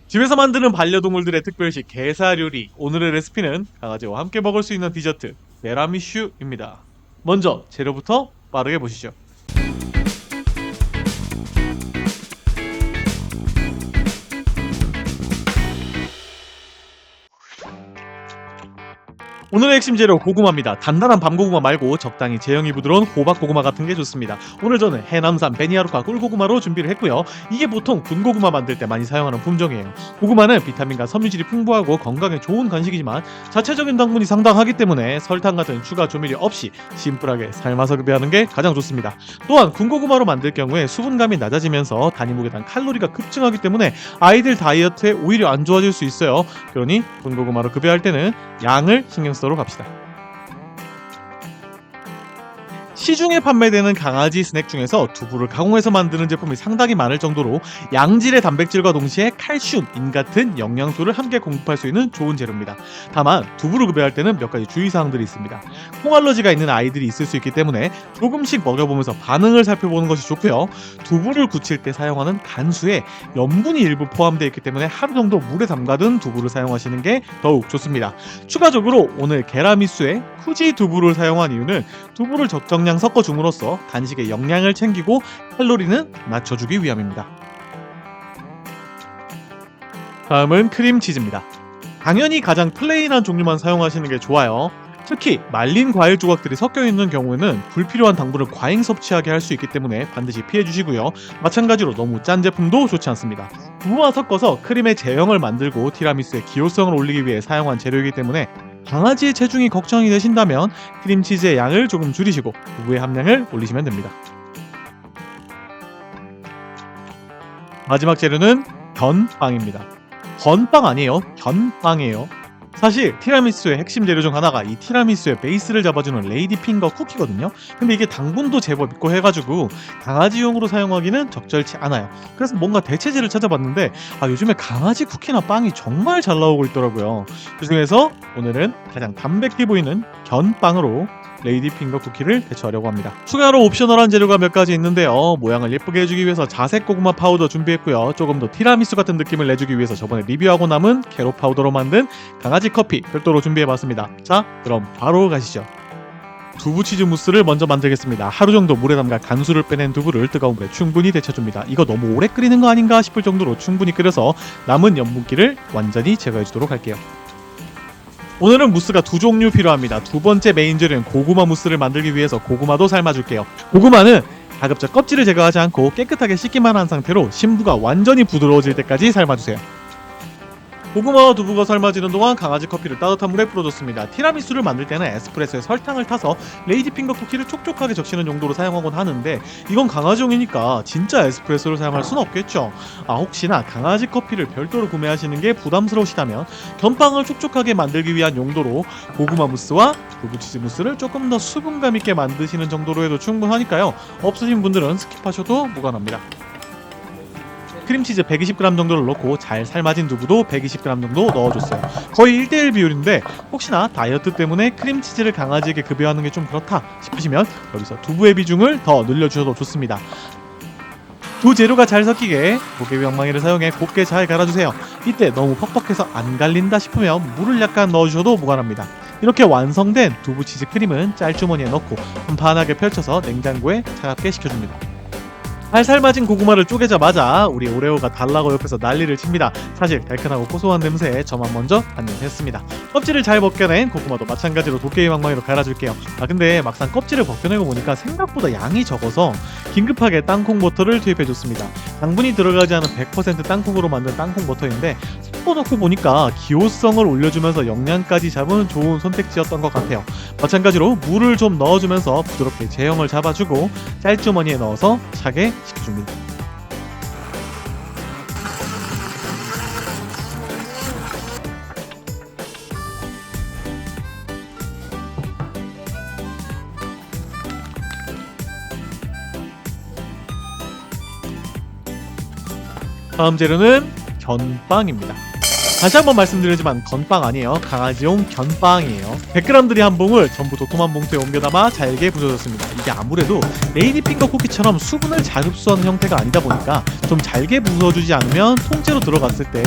집에서 만드는 반려동물들의 특별식 게살 요리. 오늘의 레시피는 강아지와 함께 먹을 수 있는 디저트 메라미슈입니다. 먼저 재료부터 빠르게 보시죠. 오늘의 핵심 재료 고구마입니다. 단단한 밤고구마 말고 적당히 제형이 부드러운 호박고구마 같은 게 좋습니다. 오늘 저는 해남산 베니아루카 꿀고구마로 준비를 했고요. 이게 보통 군고구마 만들 때 많이 사용하는 품종이에요. 고구마는 비타민과 섬유질이 풍부하고 건강에 좋은 간식이지만 자체적인 당분이 상당하기 때문에 설탕 같은 추가 조미료 없이 심플하게 삶아서 급여하는 게 가장 좋습니다. 또한 군고구마로 만들 경우에 수분감이 낮아지면서 단위 무게당 칼로리가 급증하기 때문에 아이들 다이어트에 오히려 안 좋아질 수 있어요. 그러니 군고구마로 급여할 때는 양을 신경 쓰도록 합시다. 시중에 판매되는 강아지 스낵 중에서 두부를 가공해서 만드는 제품이 상당히 많을 정도로 양질의 단백질과 동시에 칼슘, 인 같은 영양소를 함께 공급할 수 있는 좋은 재료입니다. 다만 두부를 급여할 때는 몇 가지 주의사항들이 있습니다. 콩 알러지가 있는 아이들이 있을 수 있기 때문에 조금씩 먹여보면서 반응을 살펴보는 것이 좋고요. 두부를 굳힐 때 사용하는 간수에 염분이 일부 포함되어 있기 때문에 하루 정도 물에 담가둔 두부를 사용하시는 게 더욱 좋습니다. 추가적으로 오늘 게라미수에 쿠지 두부를 사용한 이유는 두부를 적정량 섞어 줌으로써 간식의 영양을 챙기고 칼로리는 낮춰주기 위함입니다. 다음은 크림치즈입니다. 당연히 가장 플레인한 종류만 사용하시는 게 좋아요. 특히 말린 과일 조각들이 섞여 있는 경우에는 불필요한 당분을 과잉 섭취하게 할 수 있기 때문에 반드시 피해 주시고요. 마찬가지로 너무 짠 제품도 좋지 않습니다. 두부와 섞어서 크림의 제형을 만들고 티라미수의 기호성을 올리기 위해 사용한 재료이기 때문에 강아지의 체중이 걱정이 되신다면 크림치즈의 양을 조금 줄이시고 두부의 함량을 올리시면 됩니다. 마지막 재료는 견빵입니다. 건빵 아니에요. 견빵이에요. 사실 티라미수의 핵심 재료 중 하나가 이 티라미수의 베이스를 잡아주는 레이디 핑거 쿠키거든요. 근데 이게 당분도 제법 있고 해가지고 강아지용으로 사용하기는 적절치 않아요. 그래서 뭔가 대체제를 찾아봤는데 요즘에 강아지 쿠키나 빵이 정말 잘 나오고 있더라고요. 그 중에서 오늘은 가장 담백해 보이는 견빵으로 레이디 핑거 쿠키를 대처하려고 합니다. 추가로 옵셔널한 재료가 몇 가지 있는데요. 모양을 예쁘게 해주기 위해서 자색 고구마 파우더 준비했고요. 조금 더 티라미수 같은 느낌을 내주기 위해서 저번에 리뷰하고 남은 캐럿 파우더로 만든 강아지 커피 별도로 준비해봤습니다. 자, 그럼 바로 가시죠. 두부 치즈 무스를 먼저 만들겠습니다. 하루 정도 물에 담가 간수를 빼낸 두부를 뜨거운 물에 충분히 데쳐줍니다. 이거 너무 오래 끓이는 거 아닌가 싶을 정도로 충분히 끓여서 남은 염분기를 완전히 제거해주도록 할게요. 오늘은 무스가 두 종류 필요합니다. 두 번째 메인 재료는 고구마 무스를 만들기 위해서 고구마도 삶아줄게요. 고구마는 가급적 껍질을 제거하지 않고 깨끗하게 씻기만 한 상태로 심부가 완전히 부드러워질 때까지 삶아주세요. 고구마와 두부가 삶아지는 동안 강아지 커피를 따뜻한 물에 풀어줬습니다. 티라미수를 만들 때는 에스프레소에 설탕을 타서 레이디 핑거 쿠키를 촉촉하게 적시는 용도로 사용하곤 하는데 이건 강아지용이니까 진짜 에스프레소를 사용할 수는 없겠죠. 혹시나 강아지 커피를 별도로 구매하시는 게 부담스러우시다면 견빵을 촉촉하게 만들기 위한 용도로 고구마 무스와 두부치즈 무스를 조금 더 수분감 있게 만드시는 정도로 해도 충분하니까요. 없으신 분들은 스킵하셔도 무관합니다. 크림치즈 120g 정도를 넣고 잘 삶아진 두부도 120g 정도 넣어줬어요. 거의 1대1 비율인데 혹시나 다이어트 때문에 크림치즈를 강아지에게 급여하는 게 좀 그렇다 싶으시면 여기서 두부의 비중을 더 늘려주셔도 좋습니다. 두 재료가 잘 섞이게 도깨비 방망이를 사용해 곱게 잘 갈아주세요. 이때 너무 퍽퍽해서 안 갈린다 싶으면 물을 약간 넣어주셔도 무관합니다. 이렇게 완성된 두부치즈 크림은 짤주머니에 넣고 판판하게 펼쳐서 냉장고에 차갑게 식혀줍니다. 잘 삶아진 고구마를 쪼개자마자 우리 오레오가 달라고 옆에서 난리를 칩니다. 사실 달큰하고 고소한 냄새에 저만 먼저 반응했습니다. 껍질을 잘 벗겨낸 고구마도 마찬가지로 도깨비 방망이로 갈아줄게요. 근데 막상 껍질을 벗겨내고 보니까 생각보다 양이 적어서 긴급하게 땅콩버터를 투입해줬습니다. 당분이 들어가지 않은 100% 땅콩으로 만든 땅콩버터인데 섞어놓고 보니까 기호성을 올려주면서 영양까지 잡은 좋은 선택지였던 것 같아요. 마찬가지로 물을 좀 넣어주면서 부드럽게 제형을 잡아주고 짤주머니에 넣어서 차게 식혀줍니다. 다음 재료는 견빵입니다. 다시 한번 말씀드리지만 건빵 아니에요. 강아지용 견빵이에요. 100g들이 한 봉을 전부 도톰한 봉투에 옮겨 담아 잘게 부서졌습니다. 이게 아무래도 레이디 핑거 쿠키처럼 수분을 잘 흡수하는 형태가 아니다 보니까 좀 잘게 부서주지 않으면 통째로 들어갔을 때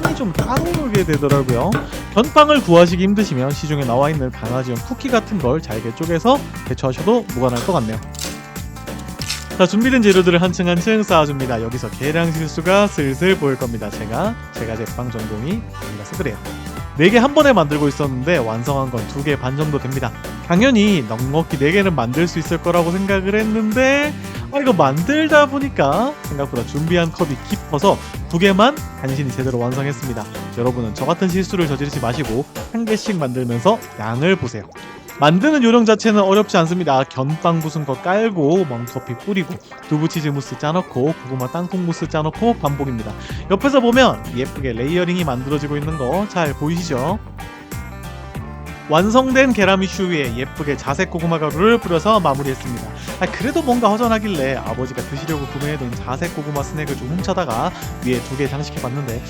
빵이 좀 따로 오게 되더라고요. 견빵을 구하시기 힘드시면 시중에 나와있는 강아지용 쿠키 같은 걸 잘게 쪼개서 대처하셔도 무관할 것 같네요. 자, 준비된 재료들을 한층 한층 쌓아줍니다. 여기서 계량 실수가 슬슬 보일 겁니다. 제가 제빵 전공이 아니라서 그래요. 4개 한 번에 만들고 있었는데 완성한 건 2개 반 정도 됩니다. 당연히 넉넉히 4개는 만들 수 있을 거라고 생각을 했는데 이거 만들다 보니까 생각보다 준비한 컵이 깊어서 2개만 간신히 제대로 완성했습니다. 여러분은 저 같은 실수를 저지르지 마시고 1개씩 만들면서 양을 보세요. 만드는 요령 자체는 어렵지 않습니다. 견빵 부순 거 깔고 멍터피 뿌리고 두부치즈 무스 짜놓고 고구마 땅콩 무스 짜놓고 반복입니다. 옆에서 보면 예쁘게 레이어링이 만들어지고 있는 거 잘 보이시죠? 완성된 계란미슈 위에 예쁘게 자색 고구마 가루를 뿌려서 마무리했습니다. 그래도 뭔가 허전하길래 아버지가 드시려고 구매해둔 자색 고구마 스낵을 좀 훔쳐다가 위에 2개 장식해봤는데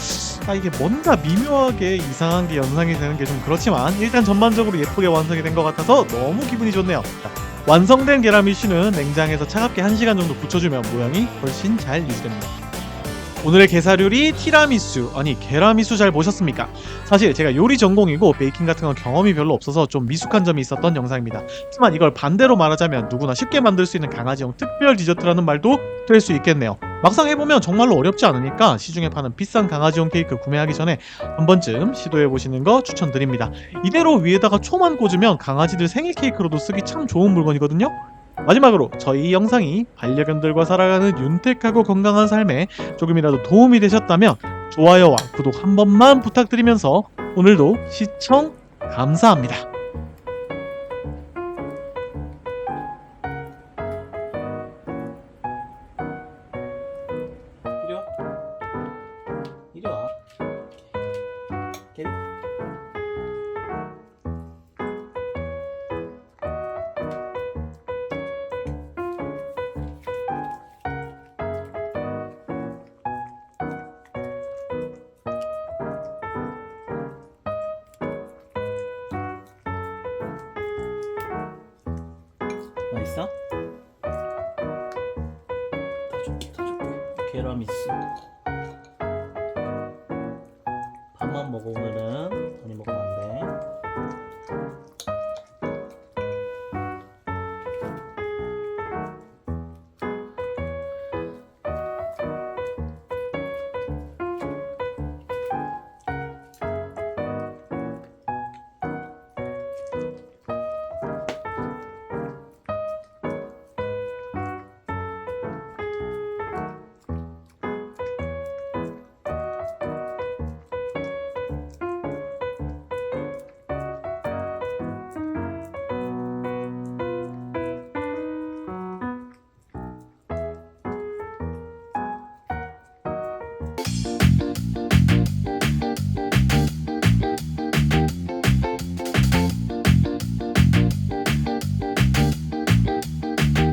이게 뭔가 미묘하게 이상한 게 연상이 되는 게 좀 그렇지만 일단 전반적으로 예쁘게 완성이 된 것 같아서 너무 기분이 좋네요. 완성된 계란미슈는 냉장에서 차갑게 1시간 정도 굳혀주면 모양이 훨씬 잘 유지됩니다. 오늘의 게사료리 티라미수, 아니 게라미수 잘 보셨습니까? 사실 제가 요리 전공이고 베이킹 같은 건 경험이 별로 없어서 좀 미숙한 점이 있었던 영상입니다. 하지만 이걸 반대로 말하자면 누구나 쉽게 만들 수 있는 강아지용 특별 디저트라는 말도 될 수 있겠네요. 막상 해보면 정말로 어렵지 않으니까 시중에 파는 비싼 강아지용 케이크 구매하기 전에 한 번쯤 시도해보시는 거 추천드립니다. 이대로 위에다가 초만 꽂으면 강아지들 생일 케이크로도 쓰기 참 좋은 물건이거든요. 마지막으로 저희 영상이 반려견들과 살아가는 윤택하고 건강한 삶에 조금이라도 도움이 되셨다면 좋아요와 구독 한 번만 부탁드리면서 오늘도 시청 감사합니다. 이리 와. 이리 와. 맛있어? 더 줄게. 계란미스 밥만 먹어. 오늘은 많이 먹으면 안돼.